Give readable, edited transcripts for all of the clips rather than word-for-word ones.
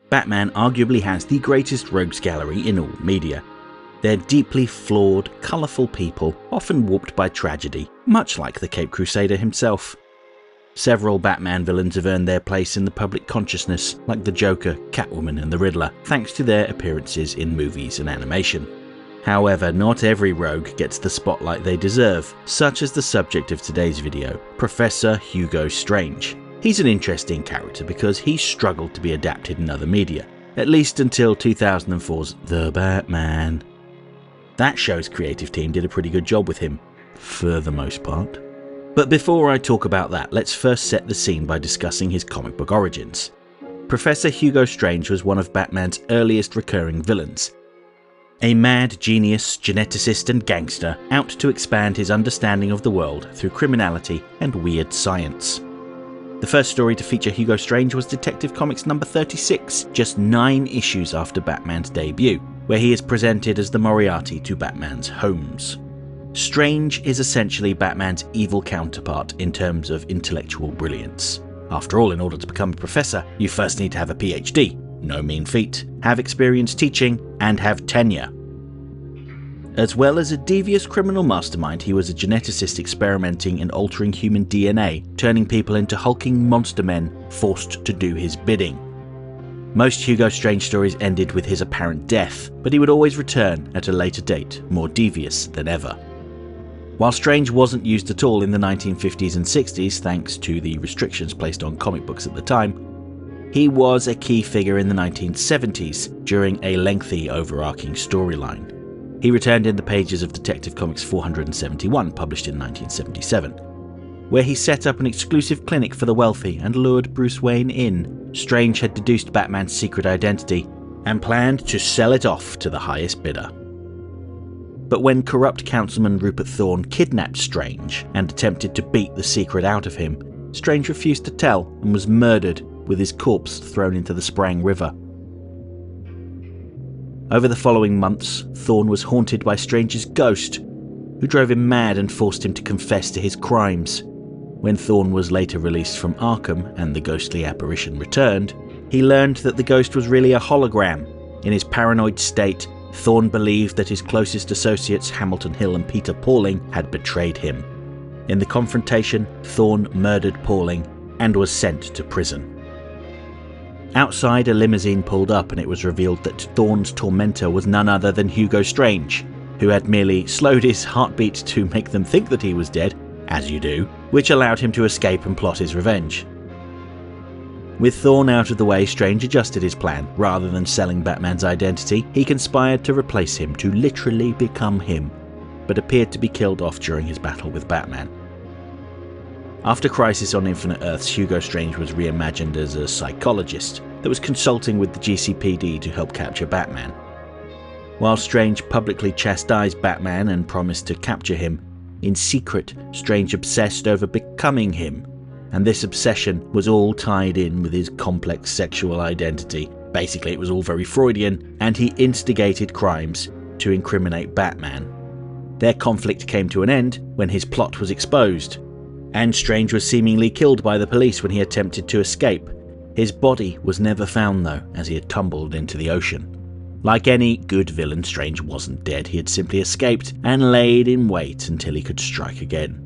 Batman arguably has the greatest rogues gallery in all media. They're deeply flawed, colourful people, often warped by tragedy, much like the Caped Crusader himself. Several Batman villains have earned their place in the public consciousness, like the Joker, Catwoman and the Riddler, thanks to their appearances in movies and animation. However, not every rogue gets the spotlight they deserve, such as the subject of today's video, Professor Hugo Strange. He's an interesting character because he struggled to be adapted in other media, at least until 2004's The Batman. That show's creative team did a pretty good job with him, for the most part. But before I talk about that, let's first set the scene by discussing his comic book origins. Professor Hugo Strange was one of Batman's earliest recurring villains. A mad genius, geneticist and gangster out to expand his understanding of the world through criminality and weird science. The first story to feature Hugo Strange was Detective Comics number 36, just 9 issues after Batman's debut, where he is presented as the Moriarty to Batman's Holmes. Strange is essentially Batman's evil counterpart in terms of intellectual brilliance. After all, in order to become a professor, you first need to have a PhD, no mean feat, have experience teaching, and have tenure. As well as a devious criminal mastermind, he was a geneticist experimenting in altering human DNA, turning people into hulking monster men forced to do his bidding. Most Hugo Strange stories ended with his apparent death, but he would always return at a later date, more devious than ever. While Strange wasn't used at all in the 1950s and 60s thanks to the restrictions placed on comic books at the time, he was a key figure in the 1970s during a lengthy overarching storyline. He returned in the pages of Detective Comics 471, published in 1977, where he set up an exclusive clinic for the wealthy and lured Bruce Wayne in. Strange had deduced Batman's secret identity and planned to sell it off to the highest bidder. But when corrupt Councilman Rupert Thorne kidnapped Strange and attempted to beat the secret out of him, Strange refused to tell and was murdered, with his corpse thrown into the Sprang River. Over the following months, Thorne was haunted by Strange's ghost, who drove him mad and forced him to confess to his crimes. When Thorne was later released from Arkham and the ghostly apparition returned, he learned that the ghost was really a hologram. In his paranoid state, Thorne believed that his closest associates, Hamilton Hill and Peter Pauling, had betrayed him. In the confrontation, Thorne murdered Pauling and was sent to prison. Outside, a limousine pulled up and it was revealed that Thorne's tormentor was none other than Hugo Strange, who had merely slowed his heartbeat to make them think that he was dead, as you do, which allowed him to escape and plot his revenge. With Thorne out of the way, Strange adjusted his plan. Rather than selling Batman's identity, he conspired to replace him, to literally become him, but appeared to be killed off during his battle with Batman. After Crisis on Infinite Earths, Hugo Strange was reimagined as a psychologist that was consulting with the GCPD to help capture Batman. While Strange publicly chastised Batman and promised to capture him, in secret, Strange obsessed over becoming him, and this obsession was all tied in with his complex sexual identity. Basically, it was all very Freudian, and he instigated crimes to incriminate Batman. Their conflict came to an end when his plot was exposed, and Strange was seemingly killed by the police when he attempted to escape. His body was never found though, as he had tumbled into the ocean. Like any good villain, Strange wasn't dead. He had simply escaped and laid in wait until he could strike again.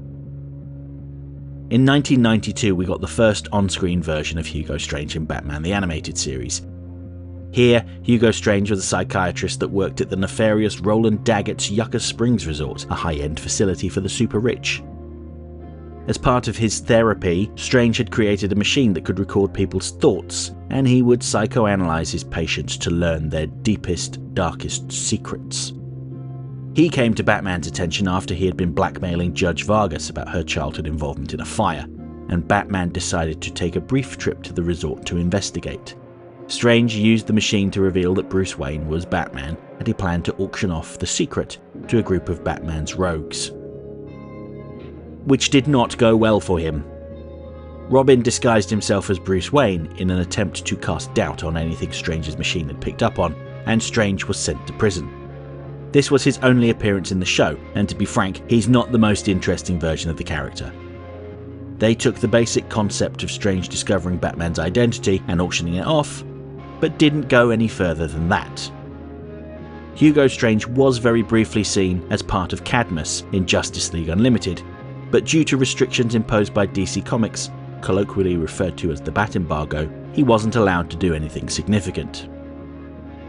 In 1992, we got the first on-screen version of Hugo Strange in Batman the Animated Series. Here, Hugo Strange was a psychiatrist that worked at the nefarious Roland Daggett's Yucca Springs Resort, a high-end facility for the super-rich. As part of his therapy, Strange had created a machine that could record people's thoughts, and he would psychoanalyze his patients to learn their deepest, darkest secrets. He came to Batman's attention after he had been blackmailing Judge Vargas about her childhood involvement in a fire, and Batman decided to take a brief trip to the resort to investigate. Strange used the machine to reveal that Bruce Wayne was Batman, and he planned to auction off the secret to a group of Batman's rogues, which did not go well for him. Robin disguised himself as Bruce Wayne in an attempt to cast doubt on anything Strange's machine had picked up on, and Strange was sent to prison. This was his only appearance in the show, and to be frank, he's not the most interesting version of the character. They took the basic concept of Strange discovering Batman's identity and auctioning it off, but didn't go any further than that. Hugo Strange was very briefly seen as part of Cadmus in Justice League Unlimited, but due to restrictions imposed by DC Comics, colloquially referred to as the Bat Embargo, he wasn't allowed to do anything significant.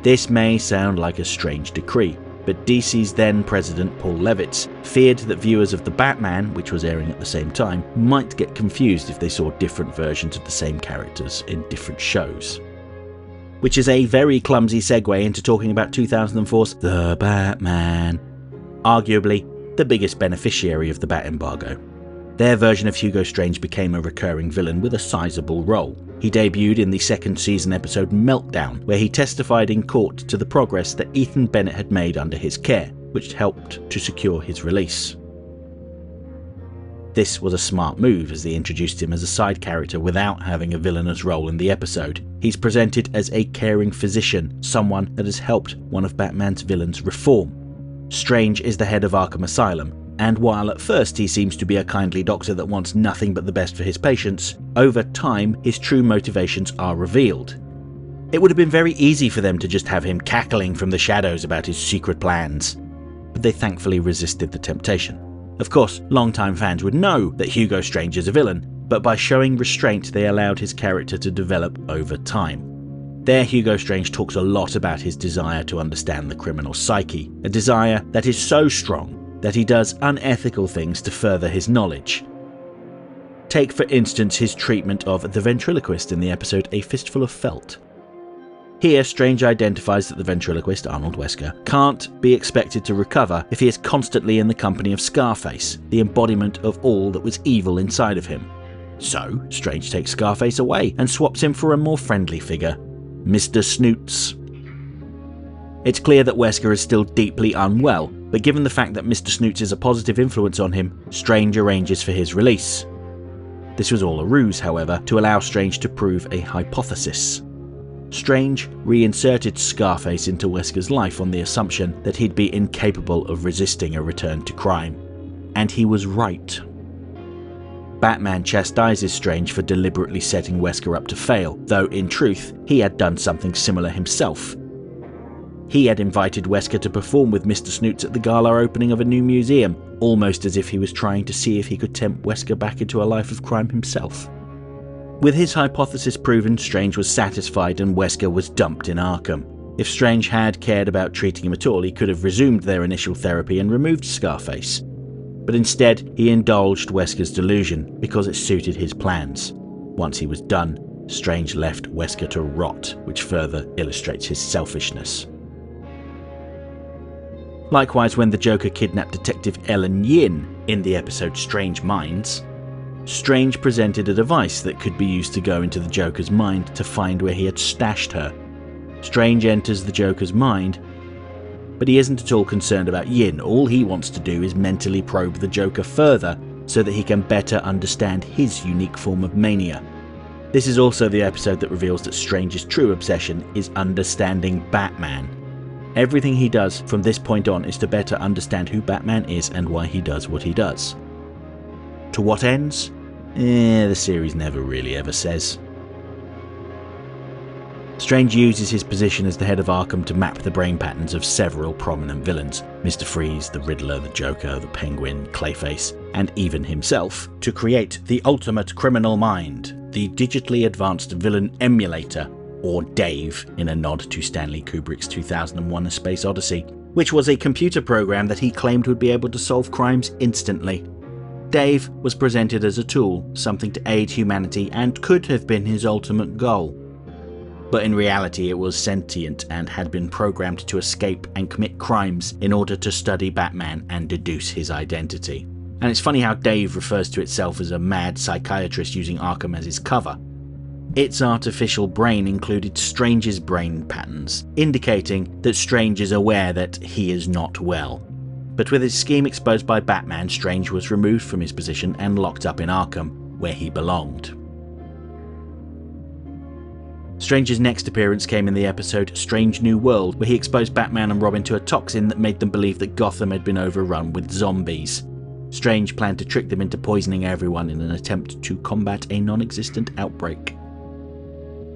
This may sound like a strange decree, but DC's then president Paul Levitz feared that viewers of The Batman, which was airing at the same time, might get confused if they saw different versions of the same characters in different shows. Which is a very clumsy segue into talking about 2004's The Batman, arguably the biggest beneficiary of the Bat Embargo. Their version of Hugo Strange became a recurring villain with a sizable role. He debuted in the second season episode Meltdown, where he testified in court to the progress that Ethan Bennett had made under his care, which helped to secure his release. This was a smart move, as they introduced him as a side character without having a villainous role in the episode. He's presented as a caring physician, someone that has helped one of Batman's villains reform. Strange is the head of Arkham Asylum, and while at first he seems to be a kindly doctor that wants nothing but the best for his patients, over time his true motivations are revealed. It would have been very easy for them to just have him cackling from the shadows about his secret plans, but they thankfully resisted the temptation. Of course, longtime fans would know that Hugo Strange is a villain, but by showing restraint they allowed his character to develop over time. There, Hugo Strange talks a lot about his desire to understand the criminal psyche, a desire that is so strong that he does unethical things to further his knowledge. Take for instance his treatment of the Ventriloquist in the episode A Fistful of Felt. Here, Strange identifies that the ventriloquist, Arnold Wesker, can't be expected to recover if he is constantly in the company of Scarface, the embodiment of all that was evil inside of him. So, Strange takes Scarface away and swaps him for a more friendly figure, Mr. Snoots. It's clear that Wesker is still deeply unwell, but given the fact that Mr. Snoots is a positive influence on him, Strange arranges for his release. This was all a ruse, however, to allow Strange to prove a hypothesis. Strange reinserted Scarface into Wesker's life on the assumption that he'd be incapable of resisting a return to crime. And he was right. Batman chastises Strange for deliberately setting Wesker up to fail, though in truth, he had done something similar himself. He had invited Wesker to perform with Mr. Snoots at the gala opening of a new museum, almost as if he was trying to see if he could tempt Wesker back into a life of crime himself. With his hypothesis proven, Strange was satisfied and Wesker was dumped in Arkham. If Strange had cared about treating him at all, he could have resumed their initial therapy and removed Scarface. But instead, he indulged Wesker's delusion because it suited his plans. Once he was done, Strange left Wesker to rot, which further illustrates his selfishness. Likewise, when the Joker kidnapped Detective Ellen Yin in the episode Strange Minds, Strange presented a device that could be used to go into the Joker's mind to find where he had stashed her. Strange enters the Joker's mind, but he isn't at all concerned about Yin. All he wants to do is mentally probe the Joker further so that he can better understand his unique form of mania. This is also the episode that reveals that Strange's true obsession is understanding Batman. Everything he does from this point on is to better understand who Batman is and why he does what he does. To what ends? The series never really ever says. Strange uses his position as the head of Arkham to map the brain patterns of several prominent villains, Mr. Freeze, the Riddler, the Joker, the Penguin, Clayface, and even himself, to create the ultimate criminal mind, the digitally advanced villain emulator, or D.A.V.E, in a nod to Stanley Kubrick's 2001 A Space Odyssey, which was a computer program that he claimed would be able to solve crimes instantly. D.A.V.E was presented as a tool, something to aid humanity, and could have been his ultimate goal. But in reality it was sentient and had been programmed to escape and commit crimes in order to study Batman and deduce his identity. And it's funny how D.A.V.E refers to itself as a mad psychiatrist using Arkham as his cover. Its artificial brain included Strange's brain patterns, indicating that Strange is aware that he is not well. But with his scheme exposed by Batman, Strange was removed from his position and locked up in Arkham, where he belonged. Strange's next appearance came in the episode Strange New World, where he exposed Batman and Robin to a toxin that made them believe that Gotham had been overrun with zombies. Strange planned to trick them into poisoning everyone in an attempt to combat a non-existent outbreak.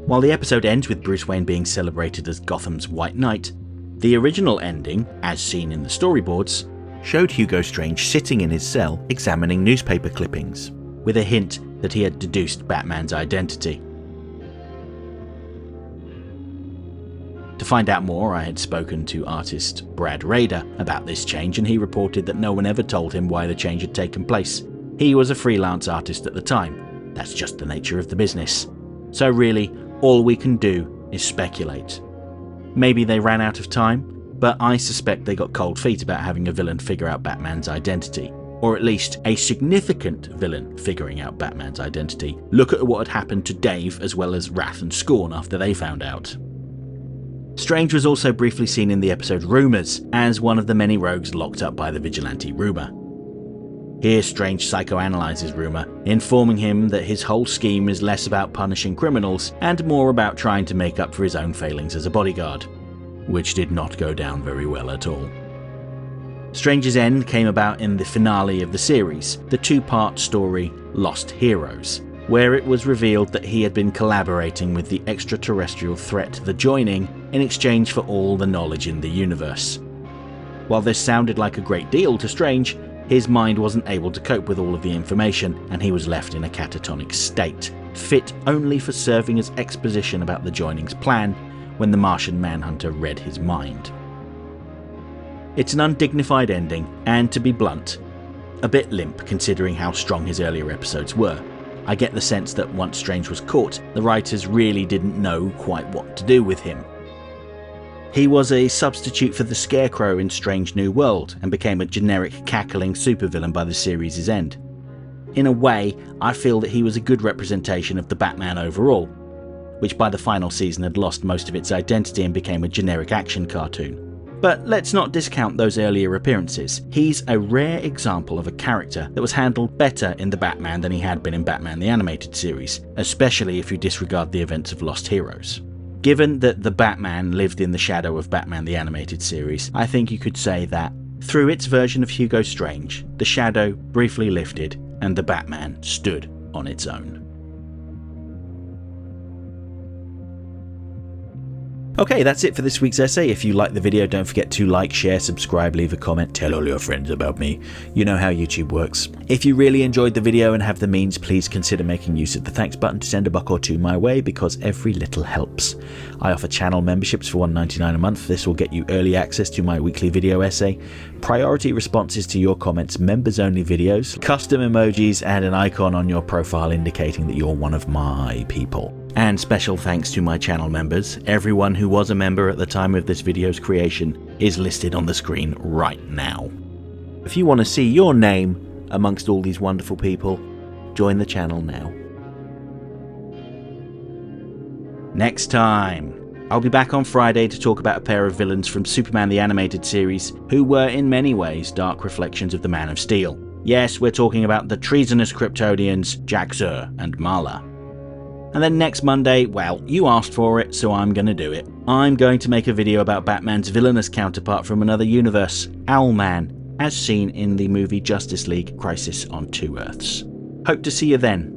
While the episode ends with Bruce Wayne being celebrated as Gotham's White Knight, the original ending, as seen in the storyboards, showed Hugo Strange sitting in his cell examining newspaper clippings, with a hint that he had deduced Batman's identity. To find out more, I had spoken to artist Brad Rader about this change, and he reported that no one ever told him why the change had taken place. He was a freelance artist at the time. That's just the nature of the business. So really, all we can do is speculate. Maybe they ran out of time, but I suspect they got cold feet about having a villain figure out Batman's identity. Or at least a significant villain figuring out Batman's identity. Look at what had happened to D.A.V.E. as well as Wrath and Scorn after they found out. Strange was also briefly seen in the episode Rumours as one of the many rogues locked up by the vigilante Rumour. Here Strange psychoanalyzes Rumour, informing him that his whole scheme is less about punishing criminals and more about trying to make up for his own failings as a bodyguard, which did not go down very well at all. Strange's end came about in the finale of the series, the two-part story Lost Heroes, where it was revealed that he had been collaborating with the extraterrestrial threat The Joining in exchange for all the knowledge in the universe. While this sounded like a great deal to Strange, his mind wasn't able to cope with all of the information, and he was left in a catatonic state, fit only for serving as exposition about The Joining's plan when the Martian Manhunter read his mind. It's an undignified ending, and to be blunt, a bit limp considering how strong his earlier episodes were. I get the sense that once Strange was caught, the writers really didn't know quite what to do with him. He was a substitute for the Scarecrow in Strange New World and became a generic cackling supervillain by the series' end. In a way, I feel that he was a good representation of the Batman overall, which by the final season had lost most of its identity and became a generic action cartoon. But let's not discount those earlier appearances. He's a rare example of a character that was handled better in The Batman than he had been in Batman the Animated Series, especially if you disregard the events of Lost Heroes. Given that The Batman lived in the shadow of Batman the Animated Series, I think you could say that, through its version of Hugo Strange, the shadow briefly lifted and The Batman stood on its own. Okay, that's it for this week's essay. If you liked the video, don't forget to like, share, subscribe, leave a comment, tell all your friends about me. You know how YouTube works. If you really enjoyed the video and have the means, please consider making use of the thanks button to send a buck or two my way, because every little helps. I offer channel memberships for $1.99 a month. This will get you early access to my weekly video essay, priority responses to your comments, members-only videos, custom emojis, and an icon on your profile indicating that you're one of my people. And special thanks to my channel members. Everyone who was a member at the time of this video's creation is listed on the screen right now. If you want to see your name amongst all these wonderful people, join the channel now. Next time, I'll be back on Friday to talk about a pair of villains from Superman the Animated Series who were in many ways dark reflections of the Man of Steel. Yes, we're talking about the treasonous Kryptonians Jax-Ur and Marla. And then next Monday, well, you asked for it, so I'm going to do it. I'm going to make a video about Batman's villainous counterpart from another universe, Owlman, as seen in the movie Justice League Crisis on Two Earths. Hope to see you then.